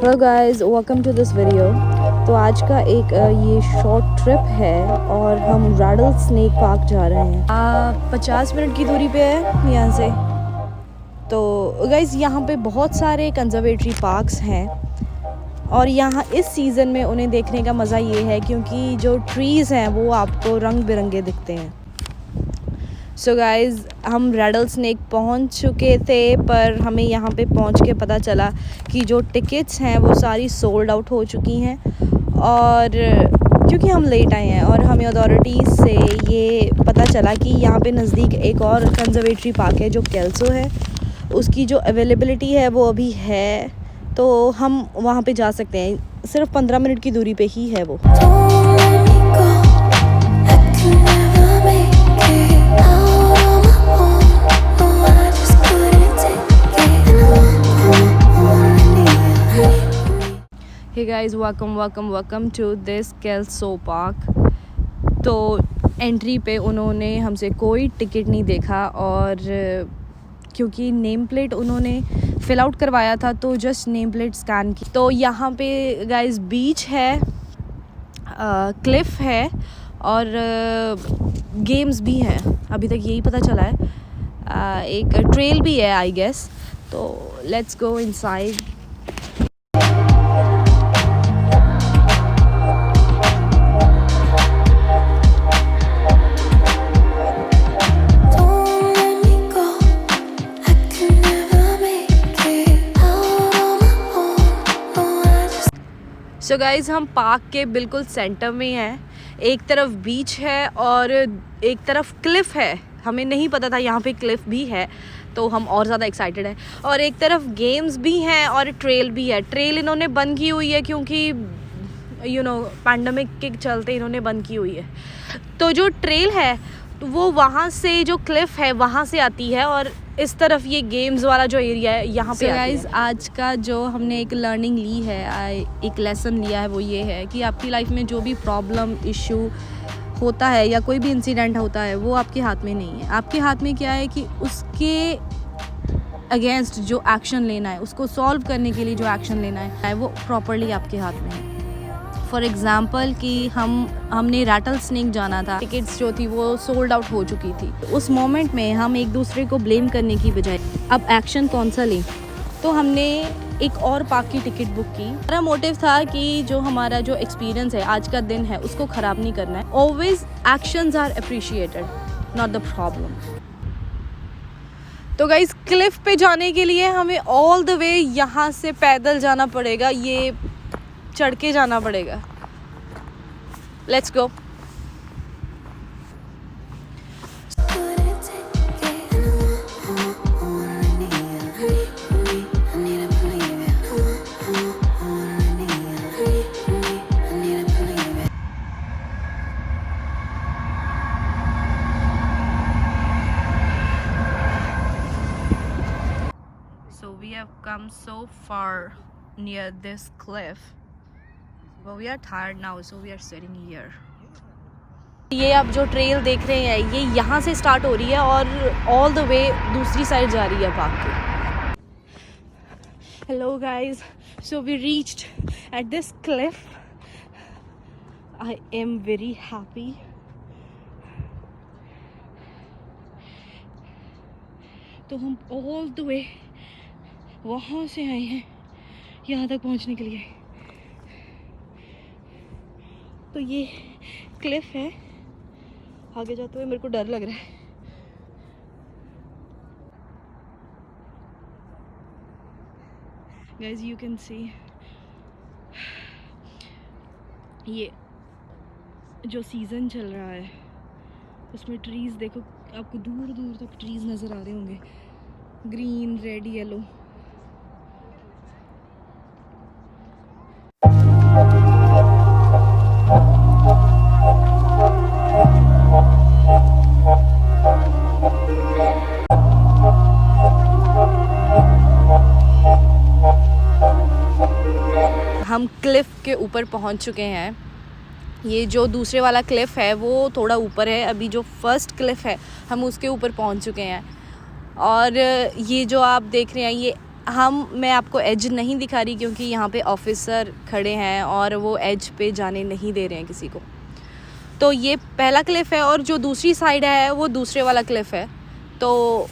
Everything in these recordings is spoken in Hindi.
Hello guys, welcome to this video. तो आज का एक ये शॉर्ट ट्रिप है और हम रैटल स्नेक पार्क जा रहे हैं। 50 मिनट की दूरी पे है यहाँ से। तो गाइस यहाँ पे बहुत सारे कंजर्वेटरी पार्क्स हैं और यहाँ इस सीज़न में उन्हें देखने का मज़ा ये है क्योंकि जो ट्रीज़ हैं वो आपको रंग बिरंगे दिखते हैं। सो गाइज़ हम रैटल स्नेक पहुँच चुके थे, पर हमें यहाँ पे पहुँच के पता चला कि जो टिकट्स हैं वो सारी सोल्ड आउट हो चुकी हैं। और क्योंकि हम लेट आए हैं और हमें अथॉरिटीज़ से ये पता चला कि यहाँ पे नज़दीक एक और कंजर्वेटरी पार्क है जो कैल्सो है, उसकी जो अवेलेबिलिटी है वो अभी है, तो हम वहाँ पे जा सकते हैं। सिर्फ 15 मिनट की दूरी पे ही है वो। Hey guys, welcome to this Kelso park. तो एंट्री पे उन्होंने हमसे कोई टिकट नहीं देखा और क्योंकि नेम प्लेट उन्होंने फिल आउट करवाया था तो जस्ट नेम प्लेट स्कैन की। तो यहाँ पे गाइस बीच है, क्लिफ है और गेम्स भी हैं। अभी तक यही पता चला है। एक ट्रेल भी है आई गेस। तो let's go inside. So guys हम पार्क के बिल्कुल सेंटर में हैं। एक तरफ बीच है और एक तरफ क्लिफ है। हमें नहीं पता था यहाँ पे क्लिफ भी है, तो हम और ज़्यादा एक्साइटेड हैं। और एक तरफ गेम्स भी हैं और ट्रेल भी है। ट्रेल इन्होंने बंद की हुई है क्योंकि पैंडेमिक के चलते इन्होंने बंद की हुई है। तो जो ट्रेल है वो वहाँ से, जो क्लिफ है वहाँ से आती है और इस तरफ ये गेम्स वाला जो एरिया है यहाँ पे गाइस आज का जो हमने एक लर्निंग ली है, एक लेसन लिया है, वो ये है कि आपकी लाइफ में जो भी प्रॉब्लम इशू होता है या कोई भी इंसिडेंट होता है वो आपके हाथ में नहीं है। आपके हाथ में क्या है कि उसके अगेंस्ट जो एक्शन लेना है, उसको सॉल्व करने के लिए जो एक्शन लेना है वो प्रॉपरली आपके हाथ में है। फॉर एग्ज़ाम्पल कि हमने रैटल स्नेक जाना था, टिकट्स जो थी वो सोल्ड आउट हो चुकी थी। उस मोमेंट में हम एक दूसरे को ब्लेम करने की बजाय अब एक्शन कौन सा लें, तो हमने एक और पार्क की टिकट बुक की। हमारा मोटिव था कि जो हमारा जो एक्सपीरियंस है, आज का दिन है, उसको ख़राब नहीं करना है। Always actions are appreciated, not the problem. तो गाइस क्लिफ पे जाने के लिए हमें ऑल द वे यहाँ से पैदल जाना पड़ेगा, ये चढ़ के जाना पड़ेगा। Let's go. So we have come so far near this cliff, but we are tired now, so we are sitting here. ये आप जो ट्रेल देख रहे हैं ये यहाँ से स्टार्ट हो रही है और ऑल द वे दूसरी साइड जा रही है पार्क के। Hello guys, so we reached at this cliff. I am very happy. तो हम ऑल द वे वहाँ से आए हैं यहाँ तक पहुँचने के लिए। तो ये क्लिफ है, आगे जाते हुए मेरे को डर लग रहा है। गाइस यू कैन सी ये जो सीज़न चल रहा है उसमें ट्रीज़ देखो, आपको दूर दूर तक ट्रीज़ नज़र आ रहे होंगे, ग्रीन, रेड, येलो। हम क्लिफ के ऊपर पहुंच चुके हैं। ये जो दूसरे वाला क्लिफ है वो थोड़ा ऊपर है, अभी जो फर्स्ट क्लिफ है हम उसके ऊपर पहुंच चुके हैं। और ये जो आप देख रहे हैं ये मैं आपको एज नहीं दिखा रही क्योंकि यहाँ पे ऑफिसर खड़े हैं और वो एज पे जाने नहीं दे रहे हैं किसी को। तो ये पहला क्लिफ़ है और जो दूसरी साइड है वो दूसरे वाला क्लिफ़ है, तो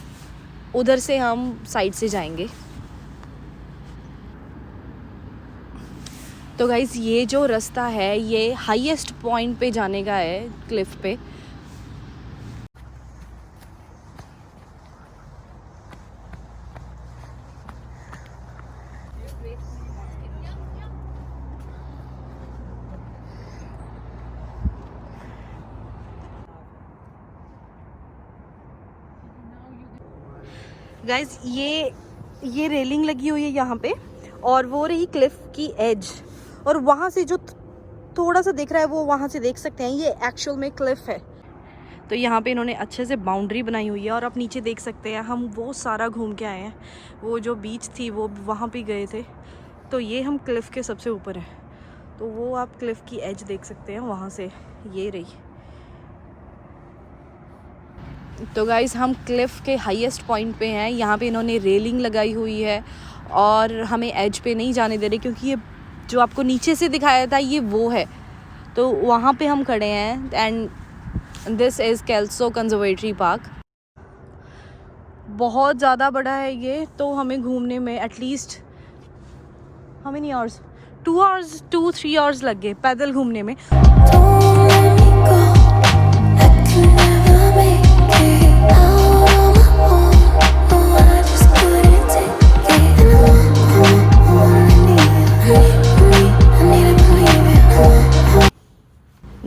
उधर से हम साइड से जाएंगे। तो गाइज़ ये जो रास्ता है ये हाईएस्ट पॉइंट पे जाने का है, क्लिफ़ पे। गाइज़ ये रेलिंग लगी हुई है यहाँ पे और वो रही क्लिफ़ की एज, और वहाँ से जो थोड़ा सा दिख रहा है वो वहाँ से देख सकते हैं, ये एक्चुअल में क्लिफ़ है। तो यहाँ पे इन्होंने अच्छे से बाउंड्री बनाई हुई है और आप नीचे देख सकते हैं हम वो सारा घूम के आए हैं। वो जो बीच थी वो वहाँ पे गए थे, तो ये हम क्लिफ़ के सबसे ऊपर हैं। तो वो आप क्लिफ़ की एज देख सकते हैं वहाँ से, ये रही। तो गाइज़ हम क्लिफ़ के हाईएस्ट पॉइंट पे हैं। यहाँ पे इन्होंने रेलिंग लगाई हुई है और हमें एज पे नहीं जाने दे रहे क्योंकि ये जो आपको नीचे से दिखाया था ये वो है, तो वहाँ पे हम खड़े हैं। And this is Kelso conservatory park. बहुत ज़्यादा बड़ा है ये, तो हमें घूमने में at least how many hours 2-3 hours लग गए पैदल घूमने में।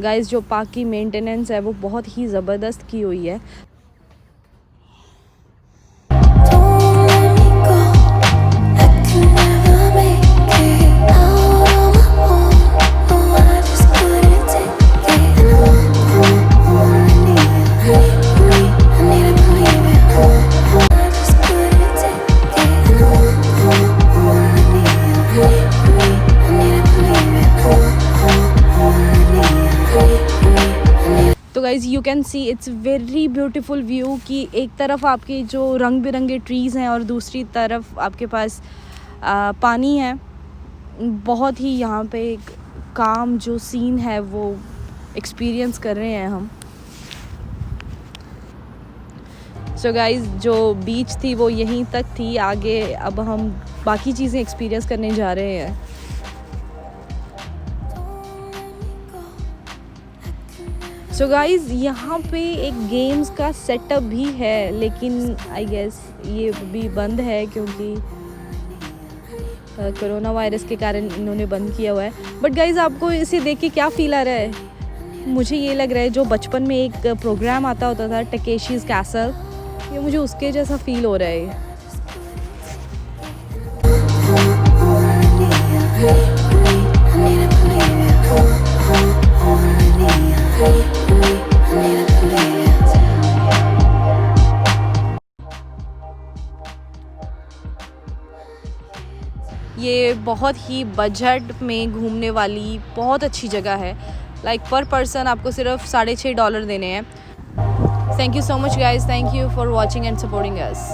गाइस जो पार्क की मेंटेनेंस है वो बहुत ही ज़बरदस्त की हुई है। तो guys you can see it's very beautiful view कि एक तरफ आपके जो रंग बिरंगे ट्रीज़ हैं और दूसरी तरफ आपके पास पानी है। बहुत ही यहाँ पे एक काम जो सीन है वो एक्सपीरियंस कर रहे हैं हम। सो गाइज़ जो बीच थी वो यहीं तक थी, आगे अब हम बाकी चीज़ें एक्सपीरियंस करने जा रहे हैं। सो गाइज़ यहाँ पे एक गेम्स का सेटअप भी है, लेकिन आई गेस ये भी बंद है क्योंकि कोरोना वायरस के कारण इन्होंने बंद किया हुआ है। बट गाइज़ आपको इसे देख के क्या फ़ील आ रहा है? मुझे ये लग रहा है जो बचपन में एक प्रोग्राम आता होता था टकेशीज़ कैसल, ये मुझे उसके जैसा फ़ील हो रहा है। ये बहुत ही बजट में घूमने वाली बहुत अच्छी जगह है। लाइक पर पर्सन आपको सिर्फ $6.5 देने हैं। Thank you so much guys, thank you for watching and supporting us.